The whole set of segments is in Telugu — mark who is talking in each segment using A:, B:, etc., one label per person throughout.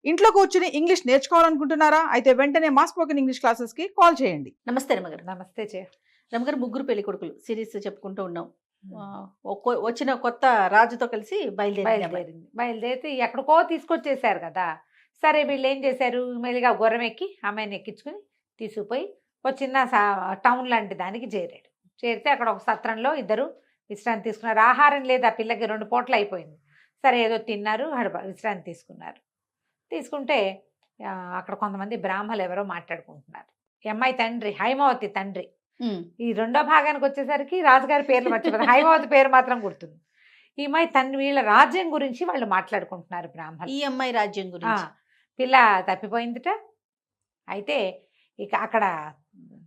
A: ఇంట్లో కూర్చుని ఇంగ్లీష్ నేర్చుకోవాలనుకుంటున్నారా? అయితే వెంటనే మా స్పోకెన్ ఇంగ్లీష్ క్లాసెస్‌కి కాల్ చేయండి.
B: నమస్తే రమగారు.
C: నమస్తే
B: రమగారు, ముగ్గురు పెళ్లి కొడుకులు సిరీస్ చెప్పుకుంటూ ఉన్నాం.
C: ఉమ్.
B: వచ్చిన కొత్త రాజుతో కలిసి బయలుదేరింది.
C: బయలుదేరి ఎక్కడికో తీసుకొచ్చేసారు కదా. సరే వీళ్ళు ఏం చేశారు, మెల్లిగా గుర్రం ఎక్కి అమ్మాయిని ఎక్కించుకుని తీసుకుపోయి ఒక చిన్న టౌన్ లాంటి దానికి చేరాడు. చేరితే అక్కడ ఒక సత్రంలో ఇద్దరు విశ్రాంతి తీసుకున్నారు. ఆహారం లేదు ఆ పిల్లకి, 2 పూటలు అయిపోయింది. సరే ఏదో తిన్నారు, విశ్రాంతి తీసుకున్నారు. తీసుకుంటే అక్కడ కొంతమంది బ్రాహ్మలు ఎవరో మాట్లాడుకుంటున్నారు. ఈ అమ్మాయి తండ్రి హైమావతి తండ్రి. ఈ రెండో భాగానికి వచ్చేసరికి రాజుగారి పేర్లు మర్చిపోతారు, హైమావతి పేరు మాత్రం గుర్తుంది. ఈ అమ్మాయి తండ్రి వీళ్ళ రాజ్యం గురించి వాళ్ళు మాట్లాడుకుంటున్నారు బ్రాహ్మణులు.
B: ఈ అమ్మాయి రాజ్యం గురించి.
C: పిల్ల తప్పిపోయిందిట. అయితే ఇక అక్కడ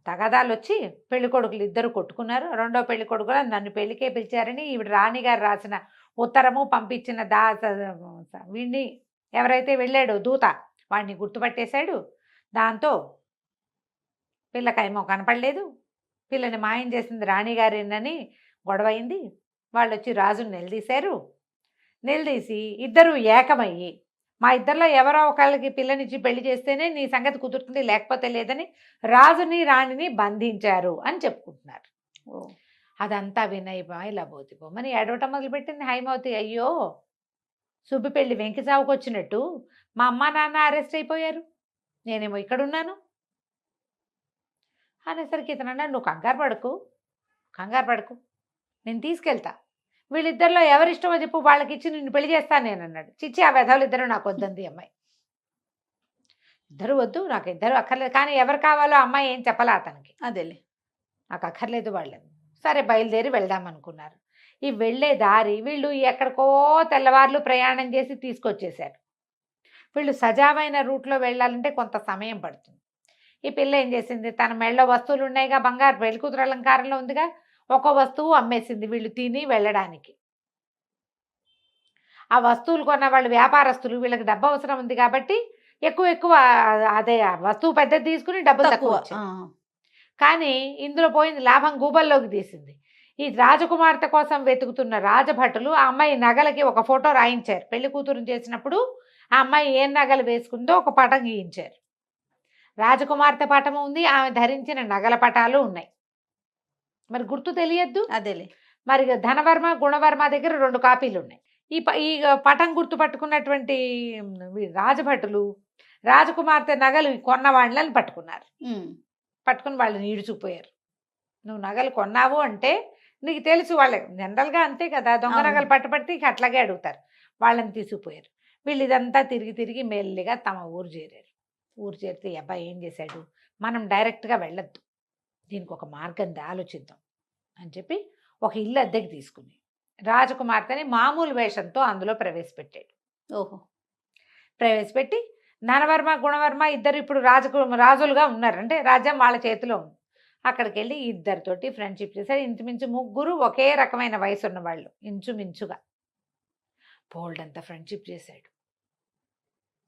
C: తగాదాలు వచ్చి పెళ్లి కొడుకులు ఇద్దరు కొట్టుకున్నారు. రెండో పెళ్లి కొడుకులు నన్ను పెళ్లికే పిలిచారని ఈవిడ రాణిగారు రాసిన ఉత్తరము పంపించిన వీడిని ఎవరైతే వెళ్ళాడో దూత వాడిని గుర్తుపట్టేశాడు. దాంతో పిల్లకేమో కనపడలేదు, పిల్లని మాయం చేసింది రాణిగారేనని గొడవైంది. వాళ్ళు వచ్చి రాజుని నిలదీశారు. నిలదీసి ఇద్దరు ఏకమయ్యి మా ఇద్దరిలో ఎవరో ఒకళ్ళకి పిల్లనిచ్చి పెళ్లి చేస్తేనే నీ సంగతి కుదురుతుంది, లేకపోతే లేదని రాజుని రాణిని బంధించారు అని చెప్పుకుంటున్నారు. అదంతా వినయ్ లబోతిపోమని ఏడవటం మొదలుపెట్టింది హైమావతి. అయ్యో, సుబ్బి పెళ్లి వెంకి చావుకు వచ్చినట్టు మా అమ్మ నాన్న అరెస్ట్ అయిపోయారు, నేనేమో ఇక్కడున్నాను అనేసరికి ఇతను అన్నాడు, నువ్వు కంగారు పడకు, నేను తీసుకెళ్తా, వీళ్ళిద్దరిలో ఎవరిష్టమో చెప్పు, వాళ్ళకి ఇచ్చి నిన్ను పెళ్లి చేస్తాను నేను అన్నాడు. చిచ్చి ఆ వెధవులు ఇద్దరు నాకు వద్దంది అమ్మాయి. ఇద్దరు వద్దు, నాకు ఇద్దరు అక్కర్లేదు, కానీ ఎవరు కావాలో అమ్మాయి ఏం చెప్పలే అతనికి.
B: అదేలే,
C: నాకు అక్కర్లేదు వాళ్ళని. సరే బయలుదేరి వెళ్దాం అనుకున్నారు. ఈ వెళ్ళే దారి వీళ్ళు ఎక్కడికో తెల్లవార్లు ప్రయాణం చేసి తీసుకొచ్చేశారు. వీళ్ళు సజావైన రూట్లో వెళ్ళాలంటే కొంత సమయం పడుతుంది. ఈ పిల్ల ఏం చేసింది, తన మెళ్ళలో వస్తువులు ఉన్నాయిగా, బంగారు పెళ్ళికూతురు అలంకారంలో ఉందిగా, ఒక వస్తువు అమ్మేసింది వీళ్ళు తిని వెళ్ళడానికి. ఆ వస్తువులు కొన్న వాళ్ళు వ్యాపారస్తులు, వీళ్ళకి డబ్బు అవసరం ఉంది కాబట్టి ఎక్కువ అదే వస్తువు పెద్దది తీసుకుని డబ్బులు తక్కువ. కానీ ఇందులో పోయింది లాభం గూబల్లోకి తీసింది. ఈ రాజకుమార్తె కోసం వెతుకుతున్న రాజభటులు ఆ అమ్మాయి నగలకి ఒక ఫోటో రాయించారు. పెళ్లి కూతురుని చేసినప్పుడు ఆ అమ్మాయి ఏం నగలు వేసుకుందో ఒక పటం గీయించారు. రాజకుమార్తె పటం ఉంది, ఆమె ధరించిన నగల పటాలు ఉన్నాయి. మరి గుర్తు తెలియద్దు.
B: అదేలే,
C: మరి ధనవర్మ గుణవర్మ దగ్గర 2 కాపీలు ఉన్నాయి. ఈ పటం గుర్తు పట్టుకున్నటువంటి రాజభటులు రాజకుమార్తె నగలు కొన్న వాళ్ళని పట్టుకున్నారు. పట్టుకుని వాళ్ళని ఈడ్చుకుపోయారు. నువ్వు నగలు కొన్నావు అంటే నీకు తెలుసు, వాళ్ళకి జనరల్గా అంతే కదా, దొంగ నగలు పట్టుబడితే ఇక అట్లాగే అడుగుతారు. వాళ్ళని తీసుకుపోయారు. వీళ్ళు ఇదంతా తిరిగి మెల్లిగా తమ ఊరు చేరారు. ఊరు చేరితే అబ్బాయి ఏం చేశాడు, మనం డైరెక్ట్గా వెళ్ళొద్దు, దీనికి ఒక మార్గం ఆలోచిద్దాం అని చెప్పి ఒక ఇల్లు అద్దెకి తీసుకుని రాజకుమార్తెని మామూలు వేషంతో అందులో ప్రవేశపెట్టాడు. ప్రవేశపెట్టి ధనవర్మ గుణవర్మ ఇద్దరు ఇప్పుడు రాజులుగా ఉన్నారు, అంటే రాజ్యం వాళ్ళ చేతిలో ఉంది. అక్కడికి వెళ్ళి ఇద్దరితోటి ఫ్రెండ్షిప్ చేశాడు. ఇంచుమించు ముగ్గురు ఒకే రకమైన వయసు ఉన్నవాళ్ళు, ఇంచుమించుగా బోల్డ్ ఫ్రెండ్షిప్ చేశాడు.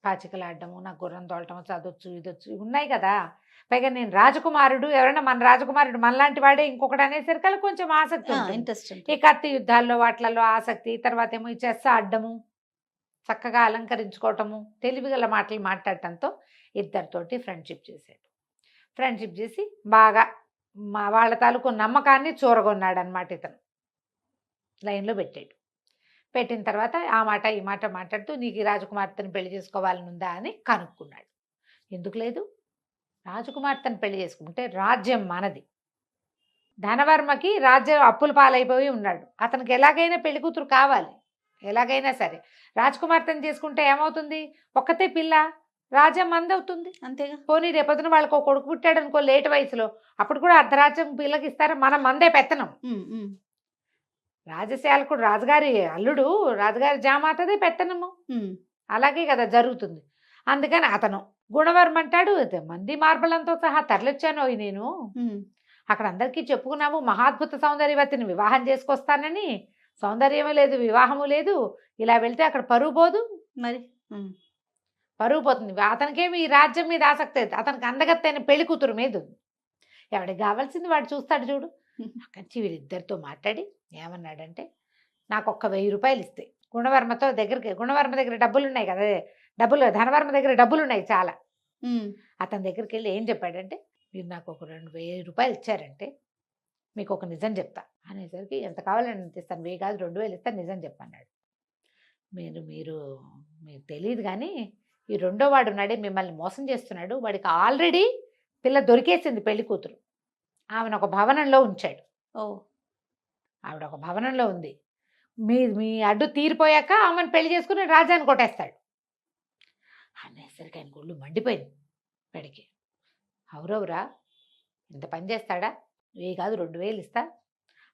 C: పాచికలాడటము, నాకు గుర్రం తోలటము, చదవచ్చు ఇదొచ్చు ఉన్నాయి కదా. పైగా నేను రాజకుమారుడు, ఎవరైనా మన రాజకుమారుడు మనలాంటి వాడే ఇంకొకటి అనేసరికి కొంచెం ఆసక్తి,
B: ఇంట్రెస్ట్.
C: ఈ కత్తి యుద్ధాల్లో వాటిలలో ఆసక్తి. తర్వాత ఏమో ఈ చెస్ ఆడటము, చక్కగా అలంకరించుకోవటము, తెలివిగల మాటలు మాట్లాడటంతో ఇద్దరితోటి ఫ్రెండ్షిప్ చేశాడు. ఫ్రెండ్షిప్ చేసి బాగా వాళ్ళ తాలూకు నమ్మకాన్ని చూరగొన్నాడు అనమాట. ఇతను లైన్లో పెట్టాడు. పెట్టిన తర్వాత ఆ మాట ఈ మాట మాట్లాడుతూ నీకు ఈ రాజకుమార్తెను పెళ్లి చేసుకోవాలని ఉందా అని కనుక్కున్నాడు. ఎందుకు లేదు, రాజకుమార్తెను పెళ్లి చేసుకుంటే రాజ్యం మనది. ధనవర్మకి రాజ్యం అప్పుల పాలైపోయి ఉన్నాడు, అతనికి ఎలాగైనా పెళ్లి కూతురు కావాలి, ఎలాగైనా సరే. రాజకుమార్తెను చేసుకుంటే ఏమవుతుంది, ఒక్కతే పిల్ల, రాజ్యం మందవుతుంది
B: అంతేగా.
C: పోనీ రేపొద్దున వాళ్ళకి ఒక కొడుకు పుట్టాడు అనుకో లేట్ వయసులో, అప్పుడు కూడా అర్ధరాజ్యం పిల్లకి ఇస్తారు, మనం మందే పెత్తనం. రాజశాలకుడు రాజుగారి అల్లుడు, రాజుగారి జామాతదే పెత్తనము, అలాగే కదా జరుగుతుంది. అందుకని అతను గుణవర్మ అంటాడు, మంది మార్బలంతో సహా తరలిచ్చాను నేను, అక్కడ అందరికీ చెప్పుకున్నాము మహాద్భుత సౌందర్యవతిని వివాహం చేసుకొస్తానని, సౌందర్యమే లేదు, వివాహము లేదు, ఇలా వెళ్తే అక్కడ పరువు పోదు,
B: మరి
C: పరువు పోతుంది. అతనికేమి ఈ రాజ్యం మీద ఆసక్తి లేదు, అతనికి అందగత్తైన పెళ్లి కూతురు మీద ఉంది. ఎవడికి కావాల్సింది వాడు చూస్తాడు చూడు. అక్కడి వీళ్ళిద్దరితో మాట్లాడి ఏమన్నాడంటే, నాకు 1000 రూపాయలు ఇస్తే గుణవర్మ దగ్గర డబ్బులు ఉన్నాయి కదా, డబ్బులు ధనవర్మ దగ్గర డబ్బులు ఉన్నాయి చాలా.
B: ఉమ్.
C: అతని దగ్గరికి వెళ్ళి ఏం చెప్పాడంటే, మీరు నాకు ఒక 2,000 రూపాయలు ఇచ్చారంటే మీకు ఒక నిజం చెప్తా అనేసరికి, ఎంత కావాలని అంత ఇస్తాను, 1000 కాదు 2,000 ఇస్తాను, నిజం చెప్పన్నాడు. మీరు మీరు మీకు తెలియదు కానీ ఈ రెండో వాడు ఉన్నాడే మిమ్మల్ని మోసం చేస్తున్నాడు, వాడికి ఆల్రెడీ పిల్ల దొరికేసింది, పెళ్లి కూతురు. ఆమెను ఒక భవనంలో ఉంచాడు.
B: ఓ.
C: ఆవిడ ఒక భవనంలో ఉంది. మీ అడ్డు తీరిపోయాక ఆమెను పెళ్లి చేసుకుని రాజాని కొట్టేస్తాడు అనేసరికి ఆయన గుళ్ళు మండిపోయింది పెడికి. అవురవురా, ఇంత పని చేస్తాడా, 1000 కాదు 2,000 ఇస్తా.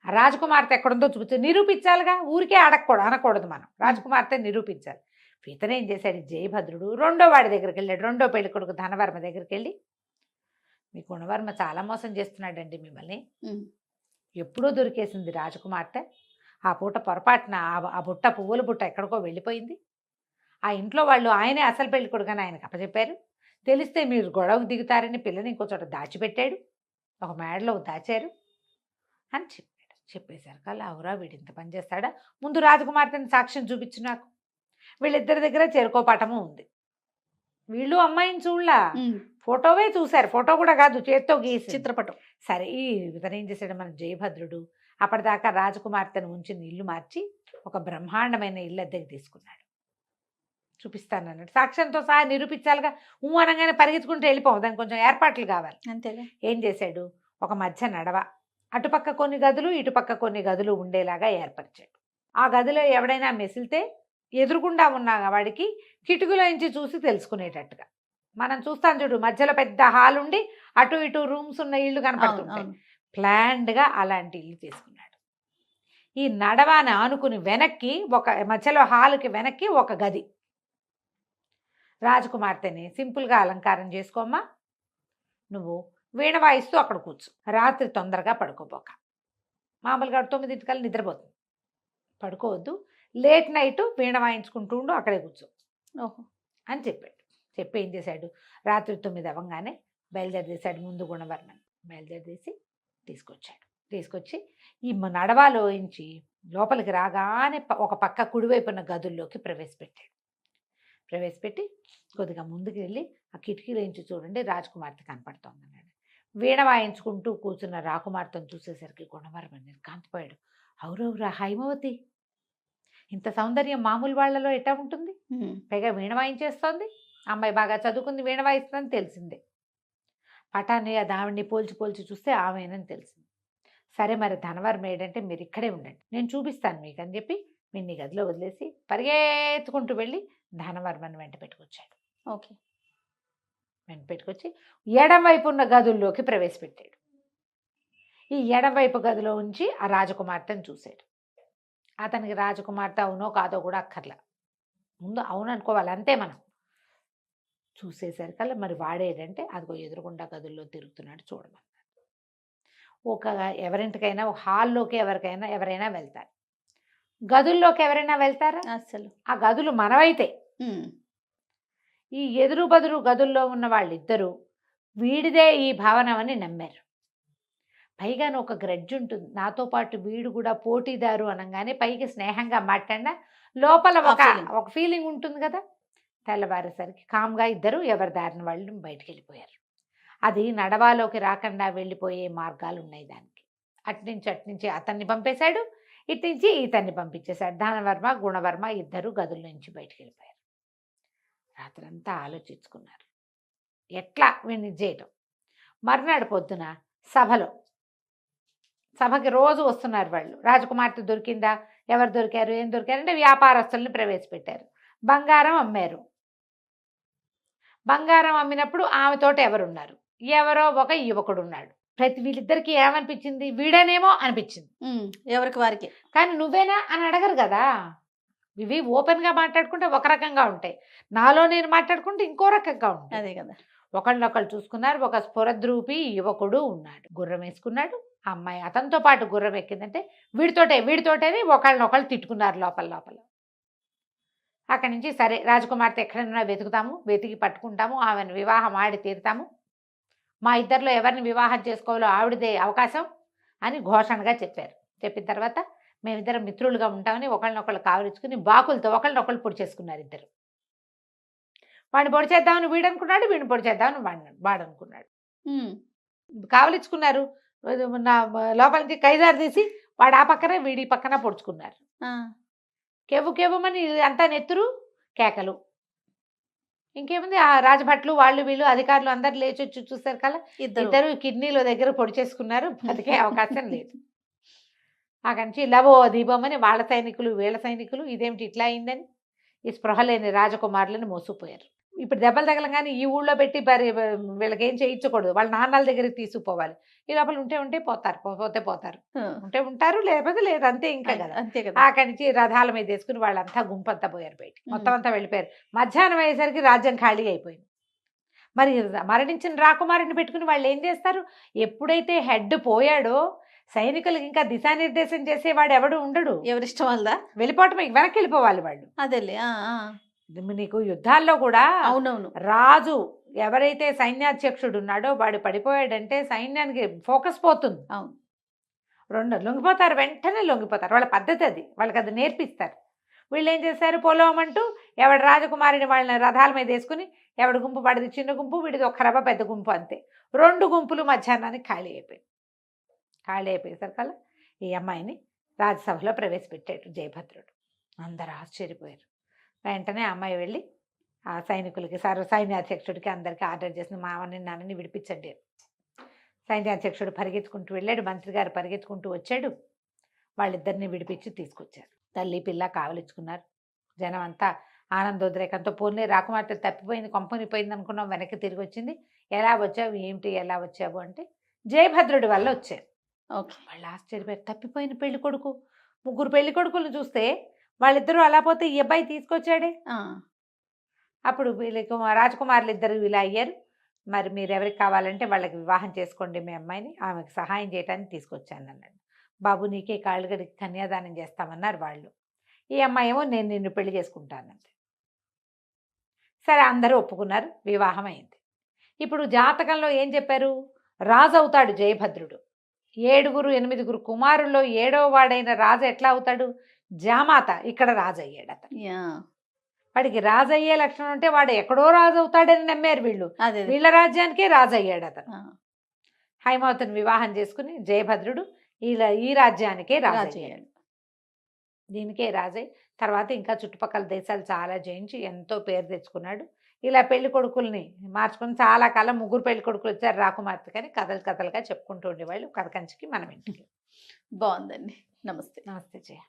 C: ఆ రాజకుమార్తె ఎక్కడుందో నిరూపించాలిగా, ఊరికే అనకూడదు మనం, రాజకుమార్తె నిరూపించాలి. ఇతను ఏం చేశాడు, జయభద్రుడు రెండో వాడి దగ్గరికి వెళ్ళాడు, రెండో పెళ్లి కొడుకు ధనవర్మ దగ్గరికి వెళ్ళి, మీ గుణవర్మ చాలా మోసం చేస్తున్నాడండి మిమ్మల్ని, ఎప్పుడూ దొరికేసింది రాజకుమార్తె, ఆ పూట పొరపాటున ఆ బుట్ట పువ్వుల బుట్ట ఎక్కడికో వెళ్ళిపోయింది, ఆ ఇంట్లో వాళ్ళు ఆయనే అసలు పెళ్లి కొడుకని ఆయనకు అప్పచెప్పారు, తెలిస్తే మీరు గొడవకు దిగుతారని పిల్లని ఇంకో చోట దాచిపెట్టాడు, ఒక మేడలో దాచారు అని చెప్పాడు. చెప్పేశారు కల్లా, అవురా వీడు ఇంత పని చేస్తాడా, ముందు రాజకుమార్తెని సాక్ష్యం చూపించు నాకు. వీళ్ళిద్దరి దగ్గర చెరుకోపాఠము ఉంది. వీళ్ళు అమ్మాయిని చూడలా, ఫోటోవే చూశారు, ఫోటో కూడా కాదు చేత్తో గీసి
B: చిత్రపటం.
C: సరే ఈ ఇతను ఏం చేశాడు, మన జయభద్రుడు అప్పటిదాకా రాజకుమార్తెను ఉంచిన ఇల్లు మార్చి ఒక బ్రహ్మాండమైన ఇల్లు అద్దెకి తీసుకున్నాడు. చూపిస్తానన్నాడు, సాక్ష్యంతో సహా నిరూపించాలిగా, అనగానే పరిగెత్తుకుంటూ వెళ్ళిపోవు, దానికి కొంచెం ఏర్పాట్లు కావాలి.
B: అంతేగా.
C: ఏం చేశాడు, ఒక మధ్య నడవ, అటుపక్క కొన్ని గదులు ఇటుపక్క కొన్ని గదులు ఉండేలాగా ఏర్పరిచాడు. ఆ గదిలో ఎవడైనా మెసిలితే ఎదురుగుండా ఉన్న వాడికి కిటికీలోంచి చూసి తెలుసుకునేటట్టుగా. మనం చూస్తాం చూడు, మధ్యలో పెద్ద హాల్ ఉండి అటు ఇటు రూమ్స్ ఉన్న ఇల్లు కనపడుతుంటాయి, ప్లాన్డ్గా అలాంటి ఇల్లు తీసుకున్నాడు. ఈ నడవాని ఆనుకుని వెనక్కి ఒక మధ్యలో హాల్కి వెనక్కి ఒక గది, రాజకుమార్తెని సింపుల్గా అలంకారం చేసుకోమ్మా, నువ్వు వీణ వాయిస్తూ అక్కడ కూర్చో, రాత్రి తొందరగా పడుకోబోక, మామూలుగా 9 నిద్రపోతుంది, పడుకోవద్దు, లేట్ నైట్ వీణ వాయించుకుంటూ ఉండు, అక్కడే కూర్చో
B: ఓహో
C: అని చెప్పాడు. చెప్పి ఏం చేశాడు, రాత్రి 9 అవ్వగానే బయలుదేరేసాడు, ముందు గుణవర్మని బయలుదేరేసి తీసుకొచ్చి ఈ నడవాలోంచి లోపలికి రాగానే ఒక పక్క కుడివైపున్న గదుల్లోకి ప్రవేశపెట్టి కొద్దిగా ముందుకు వెళ్ళి ఆ కిటికీలోంచి చూడండి రాజకుమార్తె కనపడుతోంది అన్నాడు. వీణ వాయించుకుంటూ కూర్చున్న రాకుమార్తెను చూసేసరికి గుణవర్మని నిర్కాంతపోయాడు. అవురవురా హైమవతి, ఇంత సౌందర్యం మామూలు వాళ్ళలో ఎట్టా ఉంటుంది, పైగా వీణ వాయించేస్తోంది, అమ్మాయి బాగా చదువుకుంది, వీణ వాయిస్తుందని తెలిసిందే. పటాన్ని దావిడిని పోల్చి చూస్తే ఆమెనని తెలిసింది. సరే మరి ధనవర్మ ఏంటంటే మీరు ఇక్కడే ఉండండి, నేను చూపిస్తాను మీకు అని చెప్పి వీడిని గదిలో వదిలేసి పరిగెత్తుకుంటూ వెళ్ళి ధనవర్మని వెంట పెట్టుకొచ్చాడు.
B: ఓకే.
C: వెంట పెట్టుకొచ్చి ఎడం వైపు ఉన్న గదుల్లోకి ప్రవేశపెట్టాడు. ఈ ఎడం వైపు గదిలో ఉంచి ఆ రాజకుమార్తెను చూశాడు. అతనికి రాజకుమార్తె అవునో కాదో కూడా అక్కర్లా, ముందు అవును అనుకోవాలి అంతే. మనం చూసేసరికల్లా మరి వాడేటంటే అదిగో ఎదురుగుండా గదుల్లో తిరుగుతున్నాడు చూడమన్నాడు. ఎవరింటికైనా హాల్లోకి ఎవరైనా వెళ్తారు, గదుల్లోకి ఎవరైనా వెళ్తారా,
B: అసలు
C: ఆ గదులు మనవైతే. ఈ ఎదురు బదురు గదుల్లో ఉన్న వాళ్ళిద్దరూ వీడిదే ఈ భవనం అని నమ్మారు. పైగాను ఒక గ్రడ్జ్ ఉంటుంది, నాతో పాటు వీడు కూడా పోటీదారు అనగానే పైకి స్నేహంగా మాట్లాడినా లోపల ఒక ఫీలింగ్ ఉంటుంది కదా. తెల్లవారేసరికి కామ్గా ఇద్దరు ఎవరి దారిన వాళ్ళు బయటికి వెళ్ళిపోయారు. అది నడవాలోకి రాకుండా వెళ్ళిపోయే మార్గాలు ఉన్నాయి దానికి. అట్నుంచి అతన్ని పంపేశాడు, ఇట్నుంచి ఇతన్ని పంపించేశాడు. ధనవర్మ గుణవర్మ ఇద్దరు గదుల నుంచి బయటికి వెళ్ళిపోయారు. రాత్రంతా ఆలోచించుకున్నారు ఎట్లా వీడిని చేయటం. మర్నాడు పొద్దున సభకి రోజు వస్తున్నారు వాళ్ళు. రాజకుమార్తె దొరికిందా, ఎవరు దొరికారు, ఏం దొరికారంటే వ్యాపారస్తుల్ని ప్రవేశపెట్టారు. బంగారం అమ్మారు. బంగారం అమ్మినప్పుడు ఆమెతోటి ఎవరున్నారు, ఎవరో ఒక యువకుడు ఉన్నాడు. వీళ్ళిద్దరికి ఏమనిపించింది, వీడేనేమో అనిపించింది
B: ఎవరికి వారికి.
C: కానీ నువ్వేనా అని అడగరు కదా. ఇవి ఓపెన్గా మాట్లాడుకుంటే ఒక రకంగా ఉంటాయి, నాలో నేను మాట్లాడుకుంటే ఇంకో రకంగా ఉంటాయి.
B: అదే కదా.
C: ఒకళ్ళొకళ్ళు చూసుకున్నారు. ఒక స్ఫురద్రూపి యువకుడు ఉన్నాడు, గుర్రం వేసుకున్నాడు. అమ్మాయి అతనితో పాటు గుర్రం ఎక్కిందంటే వీడితోటేని ఒకళ్ళనొకళ్ళు తిట్టుకున్నారు లోపల. అక్కడి నుంచి సరే రాజకుమార్తె ఎక్కడైనా వెతికి పట్టుకుంటాము, ఆమెను వివాహం ఆడి తీరుతాము, మా ఇద్దరిలో ఎవరిని వివాహం చేసుకోవాలో ఆవిడదే అవకాశం అని ఘోషణగా చెప్పారు. చెప్పిన తర్వాత మేమిద్దరం మిత్రులుగా ఉంటామని ఒకళ్ళనొకళ్ళు కావలించుకుని బాకులతో ఒకళ్ళనొకళ్ళు పొడి చేసుకున్నారు ఇద్దరు. వాడిని పొడి చేద్దామని వీడు అనుకున్నాడు, వీడిని పొడి చేద్దామని వాడు అనుకున్నాడు. కావలించుకున్నారు. నా లోపల నుంచి కైదారు తీసి వాడు ఆ పక్కన వీడి పక్కన పొడుచుకున్నారు. కెవ్వు కెవ్వమని అంతా నెత్తురు కేకలు. ఇంకేముంది, ఆ రాజభట్లు వాళ్ళు వీళ్ళు అధికారులు అందరు లేచి వచ్చి చూస్తారు కదా, ఇద్దరు కిడ్నీలో దగ్గర పొడి చేసుకున్నారు. బతికే అవకాశం లేదు. అక్కడి నుంచి లవో దీపమని వాళ్ళ సైనికులు వీళ్ళ సైనికులు ఇదేమిటి ఇట్లా అయిందని ఈ స్పృహ లేని రాజకుమారులను మోసుకుపోయారు. ఇప్పుడు దెబ్బలు తగలంగానే ఈ ఊళ్ళో పెట్టి వీళ్ళకి ఏం చేయించకూడదు, వాళ్ళ నాన్నల దగ్గరికి తీసుకుపోవాలి. ఈ లోపల ఉంటే పోతారు, పోతారు, ఉంటారు, లేకపోతే లేదు, అంతే ఇంకా కదా. అక్కడి నుంచి రథాల మీద వేసుకుని వాళ్ళంతా గుంపంతా పోయారు బయటికి, మొత్తం అంతా వెళ్ళిపోయారు. మధ్యాహ్నం అయ్యేసరికి రాజ్యం ఖాళీ అయిపోయింది. మరి మరణించిన రాకుమారుని పెట్టుకుని వాళ్ళు ఏం చేస్తారు? ఎప్పుడైతే హెడ్ పోయాడో సైనికులకు ఇంకా దిశానిర్దేశం చేసేవాడు ఎవడు ఉండడు.
B: ఎవరిష్టం వల్ల
C: వెళ్ళిపోవటం, వెనక్కి వెళ్ళిపోవాలి వాళ్ళు.
B: అదేలే.
C: నీకు యుద్ధాల్లో కూడా
B: అవునవును,
C: రాజు ఎవరైతే సైన్యాధ్యక్షుడు ఉన్నాడో వాడు పడిపోయాడంటే సైన్యానికి ఫోకస్ పోతుంది.
B: అవును,
C: లొంగిపోతారు, వెంటనే లొంగిపోతారు. వాళ్ళ పద్ధతి అది, వాళ్ళకి అది నేర్పిస్తారు. వీళ్ళు ఏం చేశారు? పొలవమంటూ ఎవడు రాజకుమారిని వాళ్ళని రథాల మీద వేసుకుని ఎవడి గుంపు వాడిది చిన్న గుంపు, వీడిది ఒక రవ్వ పెద్ద గుంపు, అంతే. 2 గుంపులు మధ్యాహ్నానికి ఖాళీ అయిపోయేసరికల్లా ఈ అమ్మాయిని రాజ్యసభలో ప్రవేశపెట్టాడు జయభద్రుడు. అందరూ ఆశ్చర్యపోయారు. వెంటనే అమ్మాయి వెళ్ళి ఆ సైనికులకి సైన్యాధ్యక్షుడికి అందరికీ ఆర్డర్ చేసిన మామని నాన్నని విడిపించండి. సైన్యాధ్యక్షుడు పరిగెత్తుకుంటూ వెళ్ళాడు, మంత్రి గారు పరిగెత్తుకుంటూ వచ్చాడు. వాళ్ళిద్దరిని విడిపించి తీసుకొచ్చారు. తల్లి పిల్ల కావలించుకున్నారు. జనం అంతా ఆనందోద్రేకంతో, పోన్లే రాకుమార్తె తప్పిపోయింది, కొంపనిపోయింది అనుకున్నాం, వెనక్కి తిరిగి వచ్చింది. ఎలా వచ్చావు ఏమిటి, ఎలా వచ్చావు అంటే జయభద్రుడి వల్ల వచ్చారు. వాళ్ళు ఆశ్చర్యపోయారు. తప్పిపోయిన పెళ్లి కొడుకు, 3 పెళ్లి కొడుకులను చూస్తే వాళ్ళిద్దరూ అలా పోతే ఈ అబ్బాయి తీసుకొచ్చాడే. అప్పుడు వీళ్ళకి రాజకుమారులు ఇద్దరు ఇలా అయ్యారు. మరి మీరు ఎవరికి కావాలంటే వాళ్ళకి వివాహం చేసుకోండి మీ అమ్మాయిని, ఆమెకు సహాయం చేయడానికి తీసుకొచ్చాను అన్నాడు. బాబు నీకే కాళ్ళగడికి కన్యాదానం చేస్తామన్నారు వాళ్ళు. ఈ అమ్మాయి ఏమో నేను నిన్ను పెళ్లి చేసుకుంటానంటే. సరే అందరూ ఒప్పుకున్నారు, వివాహం అయింది. ఇప్పుడు జాతకంలో ఏం చెప్పారు? రాజు అవుతాడు జయభద్రుడు. 7-8 కుమారుల్లో 7వ వాడైన రాజు ఎట్లా అవుతాడు? జామాత. ఇక్కడ రాజు అయ్యాడు అతను. వాడికి రాజు అయ్యే లక్షణం ఉంటే వాడు ఎక్కడో రాజు అవుతాడని నమ్మారు వీళ్ళు. వీళ్ళ రాజ్యానికే రాజు అయ్యాడు అతను. హైమావతిని వివాహం చేసుకుని జయభద్రుడు ఈ రాజ్యానికే రాజు అయ్యాడు. దీనికే రాజై తర్వాత ఇంకా చుట్టుపక్కల దేశాలు చాలా జయించి ఎంతో పేరు తెచ్చుకున్నాడు. ఇలా పెళ్లి కొడుకుల్ని మార్చుకుని చాలా కాలం 3 పెళ్లి కొడుకులు వచ్చారు రాకుమార్తె, కానీ కథలుగా చెప్పుకుంటూ ఉండేవాళ్ళు కథ కంచికి మనం ఇంటికి.
B: బాగుందండి. నమస్తే.
C: నమస్తే జయ.